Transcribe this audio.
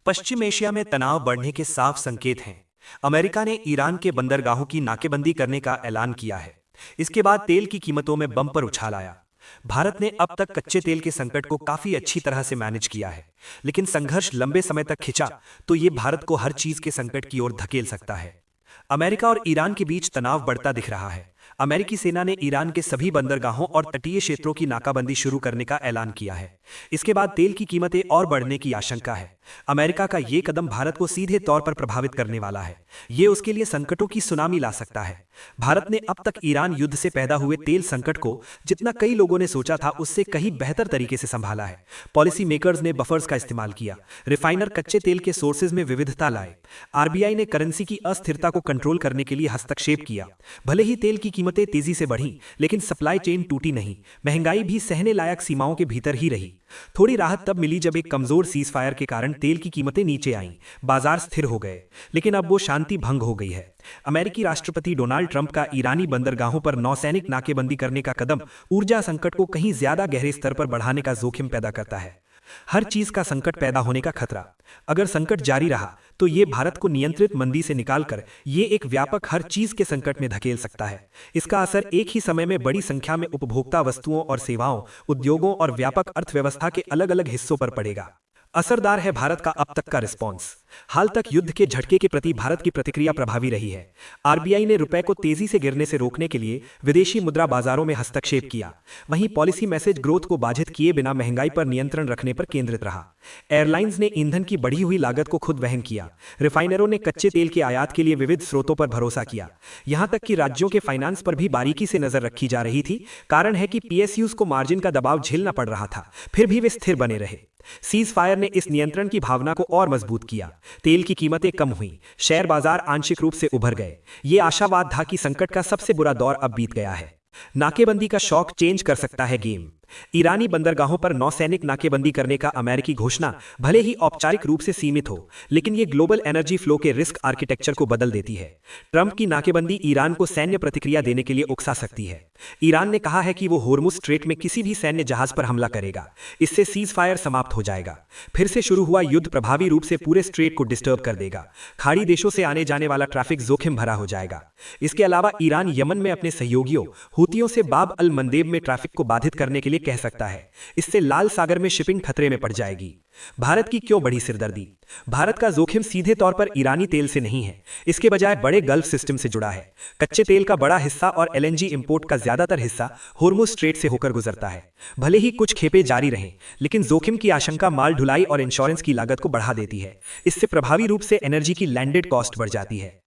पश्चिम Asia में तनाव बढ़ने के साफ संकेत हैं। अमेरिका ने ईरान के बंदरगाहों की नाकेबंदी करने का ऐलान किया है। इसके बाद तेल की कीमतों में बम्पर उछाल आया। भारत ने अब तक कच्चे तेल के संकट को काफी अच्छी तरह से मैनेज किया है, लेकिन संघर्ष लंबे समय तक खिंचा तो ये भारत को हर चीज के संकट की ओर धकेल सकता है। अमेरिका और ईरान के बीच तनाव बढ़ता दिख रहा है। अमेरिकी सेना ने ईरान के सभी बंदरगाहों और तटीय क्षेत्रों की नाकाबंदी शुरू करने का ऐलान किया है। इसके बाद तेल की कीमतें और बढ़ने की आशंका है। अमेरिका का ये कदम भारत को सीधे तौर पर प्रभावित करने वाला है। ये उसके लिए संकटों की सुनामी ला सकता है। भारत ने अब तक ईरान युद्ध से पैदा हुए तेल संकट को जितना कई लोगों ने सोचा था उससे कहीं बेहतर तरीके से संभाला है। पॉलिसी मेकर्स ने बफर्स का इस्तेमाल किया, रिफाइनर कच्चे तेल के सोर्सेज में विविधता लाए, आरबीआई ने करेंसी की अस्थिरता को कंट्रोल करने के लिए हस्तक्षेप किया। भले ही तेल की कीमतें तेजी से बढ़ी, लेकिन सप्लाई चेन टूटी नहीं। महंगाई भी सहने लायक सीमाओं के भीतर ही रही। थोड़ी राहत तब मिली जब एक कमजोर सीज फायर के कारण तेल की कीमतें नीचे आईं, बाजार स्थिर हो गए। लेकिन अब वो शांति भंग हो गई है। अमेरिकी राष्ट्रपति डोनाल्ड ट्रंप का ईरानी बंदरगाहों पर नौसैनिक नाकेबंदी करने का कदम ऊर्जा संकट को कहीं ज्यादा गहरे स्तर पर बढ़ाने का जोखिम पैदा करता है। हर चीज का संकट पैदा होने का खतरा। अगर संकट जारी रहा तो ये भारत को नियंत्रित मंदी से निकालकर ये एक व्यापक हर चीज के संकट में धकेल सकता है। इसका असर एक ही समय में बड़ी संख्या में उपभोक्ता वस्तुओं और सेवाओं, उद्योगों और व्यापक अर्थव्यवस्था के अलग अलग हिस्सों पर पड़ेगा। असरदार है भारत का अब तक का रिस्पॉन्स। हाल तक युद्ध के झटके के प्रति भारत की प्रतिक्रिया प्रभावी रही है। आरबीआई ने रुपए को तेजी से गिरने से रोकने के लिए विदेशी मुद्रा बाजारों में हस्तक्षेप किया। वहीं पॉलिसी मैसेज ग्रोथ को बाधित किए बिना महंगाई पर नियंत्रण रखने पर केंद्रित रहा। एयरलाइंस ने ईंधन की बढ़ी हुई लागत को खुद वहन किया। रिफाइनरों ने कच्चे तेल के आयात के लिए विविध स्रोतों पर भरोसा किया। यहां तक कि राज्यों के फाइनेंस पर भी बारीकी से नजर रखी जा रही थी। कारण है कि पीएसयूज को मार्जिन का दबाव झेलना पड़ रहा था, फिर भी वे स्थिर बने रहे। सीज फायर ने इस नियंत्रण की भावना को और मजबूत किया। तेल की कीमतें कम हुई, शेयर बाजार आंशिक रूप से उभर गए। ये आशावाद था कि संकट का सबसे बुरा दौर अब बीत गया है। नाकेबंदी का शौक चेंज कर सकता है गेम। ईरानी बंदरगाहों पर नौसैनिक नाकेबंदी करने का अमेरिकी घोषणा भले ही औपचारिक रूप से सीमित हो, लेकिन ये ग्लोबल एनर्जी फ्लो के रिस्क आर्किटेक्चर को बदल देती है। ट्रंप की नाकेबंदी ईरान को सैन्य प्रतिक्रिया देने के लिए उकसा सकती है। ईरान ने कहा है कि वो होर्मुज स्ट्रेट में किसी भी सैन्य जहाज पर हमला करेगा। इससे सीज फायर समाप्त हो जाएगा। फिर से शुरू हुआ युद्ध प्रभावी रूप से पूरे स्ट्रेट को डिस्टर्ब कर देगा। खाड़ी देशों से आने जाने वाला ट्रैफिक जोखिम भरा हो जाएगा। इसके अलावा ईरान यमन में अपने सहयोगियों हूतियों से बाब अल मंदेब में ट्रैफिक को बाधित करने के लिए कह सकता है। इससे लाल सागर में शिपिंग खतरे में पड़ जाएगी। भारत की क्यों बढ़ी सिरदर्दी? भारत का जोखिम सीधे तौर पर ईरानी तेल से नहीं है, इसके बजाय बड़े गल्फ सिस्टम से जुड़ा है। कच्चे तेल का बड़ा हिस्सा और एलएनजी इंपोर्ट का ज्यादातर हिस्सा होर्मुज स्ट्रेट से होकर गुजरता है। भले ही कुछ खेपें जारी रहें, लेकिन जोखिम की आशंका माल ढुलाई और इंश्योरेंस की लागत को बढ़ा देती है। इससे प्रभावी रूप से एनर्जी की लैंडेड कॉस्ट बढ़ जाती है।